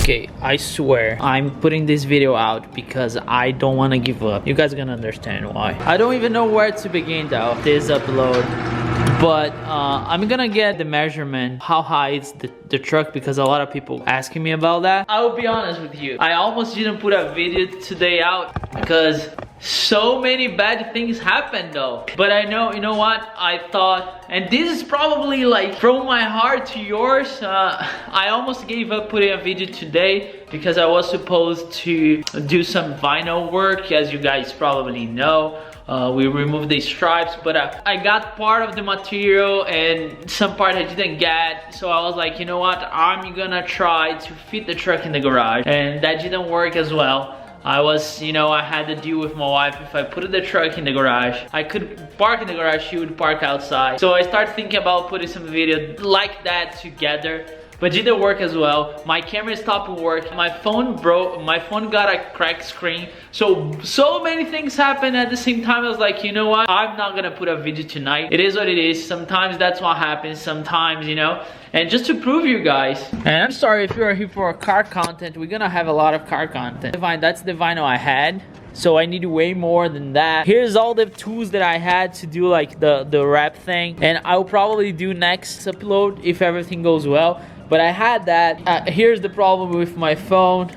Okay, I swear I'm putting this video out because I don't want to give up. You guys are gonna understand why. I don't even know where to begin though this upload, but I'm gonna get the measurement, how high is the truck, because a lot of people asking me about that. I will be honest with you, I almost didn't put a video today out because so many bad things happened though. But I know, you know what, I thought, and this is probably like from my heart to yours, I almost gave up putting a video today because I was supposed to do some vinyl work, as you guys probably know. We removed the stripes, but I got part of the material and some part I didn't get. So I was like, you know what, I'm gonna try to fit the truck in the garage, and that didn't work as well. I was, you know, I had to deal with my wife. If I put the truck in the garage, I could park in the garage, she would park outside. So I started thinking about putting some video like that together, but didn't work as well. My camera stopped working, my phone broke, my phone got a cracked screen. So many things happened at the same time. I was like, you know what, I'm not gonna put a video tonight. It is what it is. Sometimes that's what happens, sometimes, you know. And just to prove you guys, and I'm sorry if you're here for car content, we're gonna have a lot of car content. That's the vinyl I had, so I need way more than that. Here's all the tools that I had to do like the wrap thing, and I'll probably do next upload if everything goes well. But I had that. Here's the problem with my phone.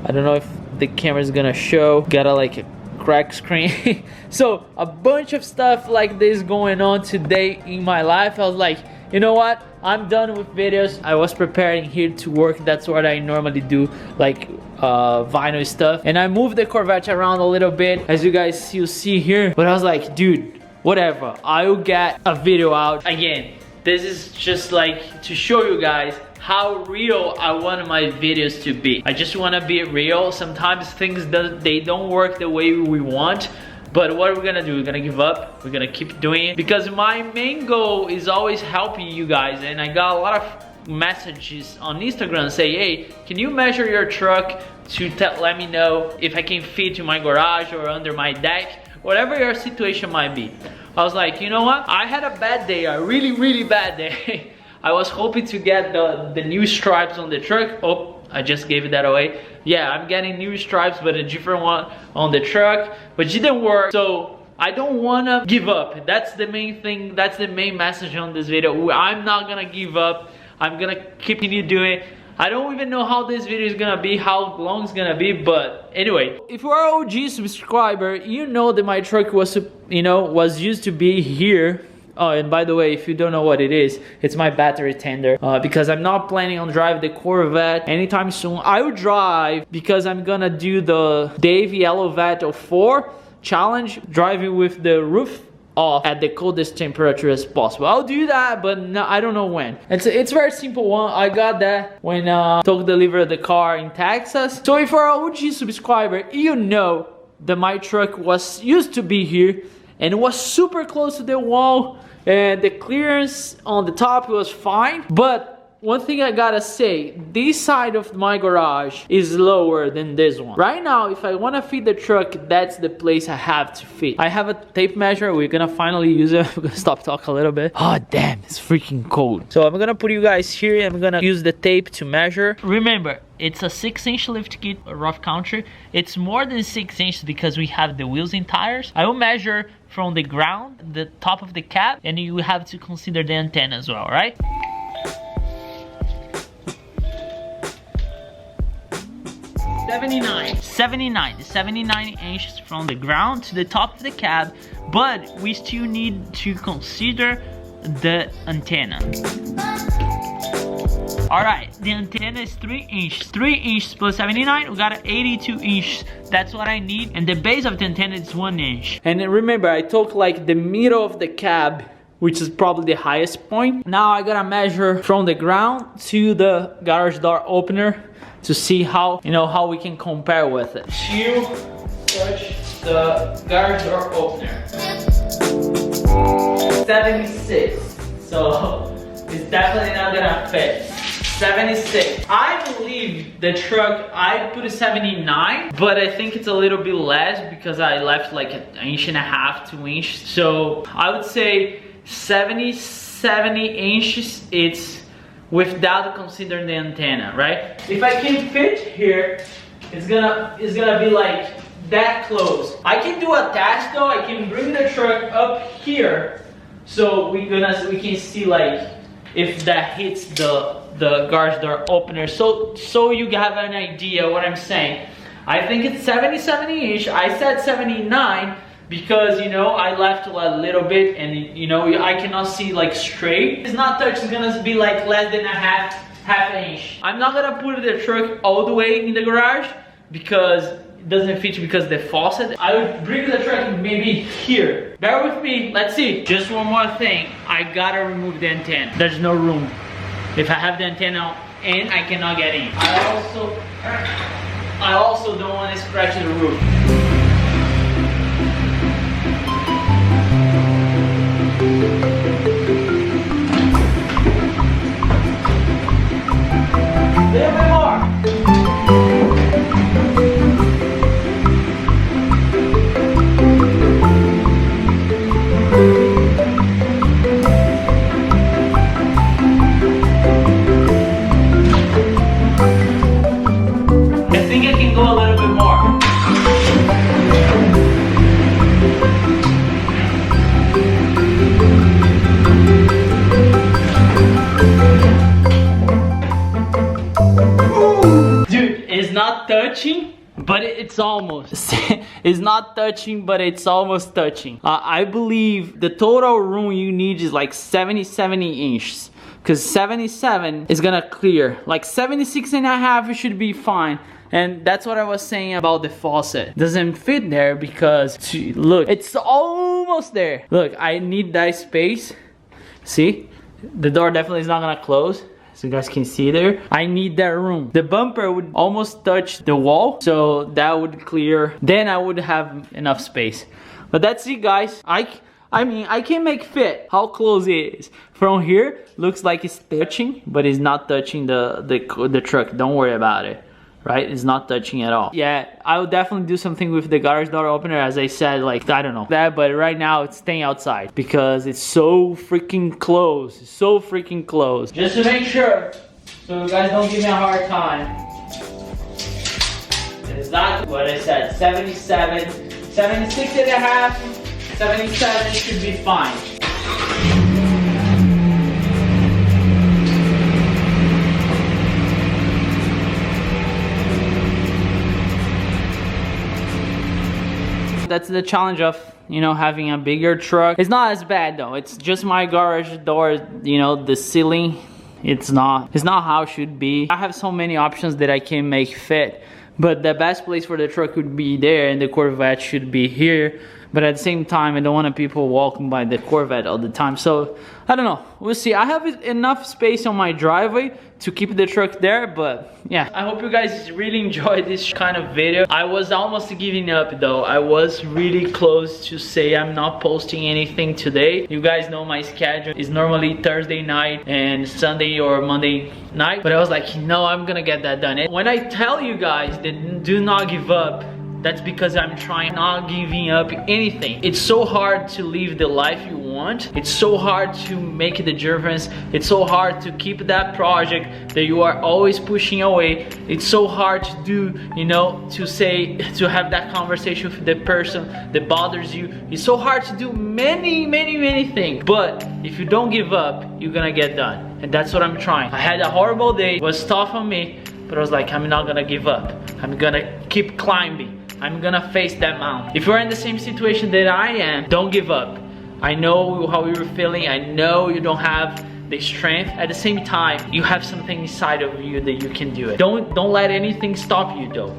I don't know if the camera's gonna show. Got a cracked screen. So a bunch of stuff like this going on today in my life. I was like, you know what, I'm done with videos. I was preparing here to work. That's what I normally do, like vinyl stuff. And I moved the Corvette around a little bit, as you guys you'll see here. But I was like, dude, whatever, I'll get a video out. Again, this is just like to show you guys how real I want my videos to be. I just want to be real. Sometimes things they don't work the way we want. But what are we gonna do? We're gonna give up. We're gonna keep doing it, because my main goal is always helping you guys. And I got a lot of messages on Instagram say, hey, can you measure your truck to let me know if I can fit in my garage or under my deck, whatever your situation might be. I was like, you know what, I had a bad day, a really bad day. I was hoping to get the new stripes on the truck. Oh, I just gave that away. Yeah, I'm getting new stripes, but a different one on the truck, but it didn't work. So I don't wanna give up. That's the main thing, that's the main message on this video. I'm not gonna give up. I'm gonna continue doing it. I don't even know how this video is gonna be, how long it's gonna be, but anyway. If you are an OG subscriber, you know that my truck was, you know, was used to be here. Oh, and by the way, if you don't know what it is, it's my battery tender, because I'm not planning on driving the Corvette anytime soon. I will drive because I'm gonna do the Dave Yellow Vet 04 challenge, driving with the roof off at the coldest temperature as possible. I'll do that, but no, I don't know when. It's a very simple one. I got that when Took delivered the car in Texas. So if you're an OG subscriber, you know that my truck was used to be here and it was super close to the wall, and the clearance on the top was fine. But one thing I gotta say, this side of my garage is lower than this one. Right now, if I wanna fit the truck, that's the place I have to fit. I have a tape measure. We're gonna finally use it. We're gonna stop talking a little bit. Oh damn, it's freaking cold. So I'm gonna put you guys here. I'm gonna use the tape to measure. Remember, it's a 6-inch lift kit, a rough country. It's more than 6 inches because we have the wheels and tires. I will measure from the ground, the top of the cab, and you have to consider the antenna as well, right? Seventy-nine inches from the ground to the top of the cab, but we still need to consider the antenna. Alright, the antenna is 3 inches. 3 inches plus 79, we got an 82 inches. That's what I need. And the base of the antenna is 1 inch. And remember, I took like the middle of the cab, which is probably the highest point. Now I gotta measure from the ground to the garage door opener to see how, you know, how we can compare with it. To touch the garage door opener. 76. So it's definitely not gonna fit. 76. I believe the truck, I put a 79, but I think it's a little bit less because I left like an inch and a half, 2 inches. So I would say 70 inches, it's without considering the antenna, right? If I can fit here, it's gonna be like that close. I can do a test though. I can bring the truck up here, so we can see like if that hits the garage door opener. So you have an idea what I'm saying. I think it's 70 inch. I said 79 because, you know, I left a little bit and, you know, I cannot see like straight. It's not touch, it's gonna be like less than a half inch. I'm not gonna put the truck all the way in the garage because it doesn't fit because the faucet. I would bring the truck maybe here. Bear with me, let's see. Just one more thing, I gotta remove the antenna. There's no room. If I have the antenna in, I cannot get in. I also don't want to scratch the roof. Little bit more. I think I can go a little bit more. Dude, it's not touching, but it's almost. It's not touching, but it's almost touching. I believe the total room you need is like 70 inches. Because 77 is gonna clear. Like 76 and a half, it should be fine. And that's what I was saying about the faucet. Doesn't fit there because, look, it's almost there. Look, I need that space. See? The door definitely is not gonna close. So you guys can see there. I need that room. The bumper would almost touch the wall. So that would clear. Then I would have enough space. But that's it, guys. I mean, I can make fit how close it is. From here, looks like it's touching, but it's not touching the truck. Don't worry about it, right? It's not touching at all. Yeah, I will definitely do something with the garage door opener, as I said, like, I don't know that, but right now it's staying outside because it's so freaking close. It's so freaking close. Just to make sure, so you guys don't give me a hard time. It's not what I said, 77, 76 and a half. 77 should be fine. That's the challenge of, you know, having a bigger truck. It's not as bad though. It's just my garage door, you know, the ceiling. It's not how it should be. I have so many options that I can make fit. But the best place for the truck would be there and the Corvette should be here. But at the same time, I don't want people walking by the Corvette all the time. So, I don't know. We'll see. I have enough space on my driveway to keep the truck there. But, yeah. I hope you guys really enjoyed this kind of video. I was almost giving up, though. I was really close to say I'm not posting anything today. You guys know my schedule is normally Thursday night and Sunday or Monday night. But I was like, no, I'm gonna get that done. And when I tell you guys that do not give up, that's because I'm trying, not giving up anything. It's so hard to live the life you want. It's so hard to make the difference. It's so hard to keep that project that you are always pushing away. It's so hard to do, you know, to have that conversation with the person that bothers you. It's so hard to do many things. But if you don't give up, you're gonna get done. And that's what I'm trying. I had a horrible day, it was tough on me, but I was like, I'm not gonna give up. I'm gonna keep climbing. I'm gonna face that mountain. If you're in the same situation that I am, don't give up. I know how you're feeling. I know you don't have the strength. At the same time, you have something inside of you that you can do it. Don't let anything stop you though.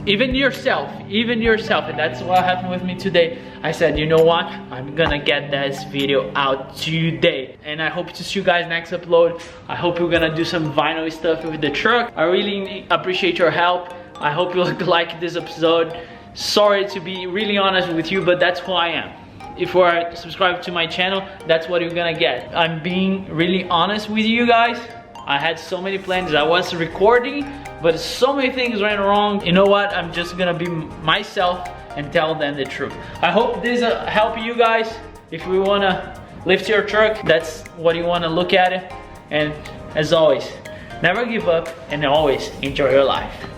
Even yourself, and that's what happened with me today. I said, you know what? I'm gonna get this video out today. And I hope to see you guys next upload. I hope you're gonna do some vinyl stuff with the truck. I really appreciate your help. I hope you like this episode. Sorry to be really honest with you, but that's who I am. If you are subscribed to my channel, that's what you're gonna get. I'm being really honest with you guys. I had so many plans. I was recording, but so many things went wrong. You know what? I'm just gonna be myself and tell them the truth. I hope this help you guys. If you wanna lift your truck, that's what you wanna look at it. And as always, never give up and always enjoy your life.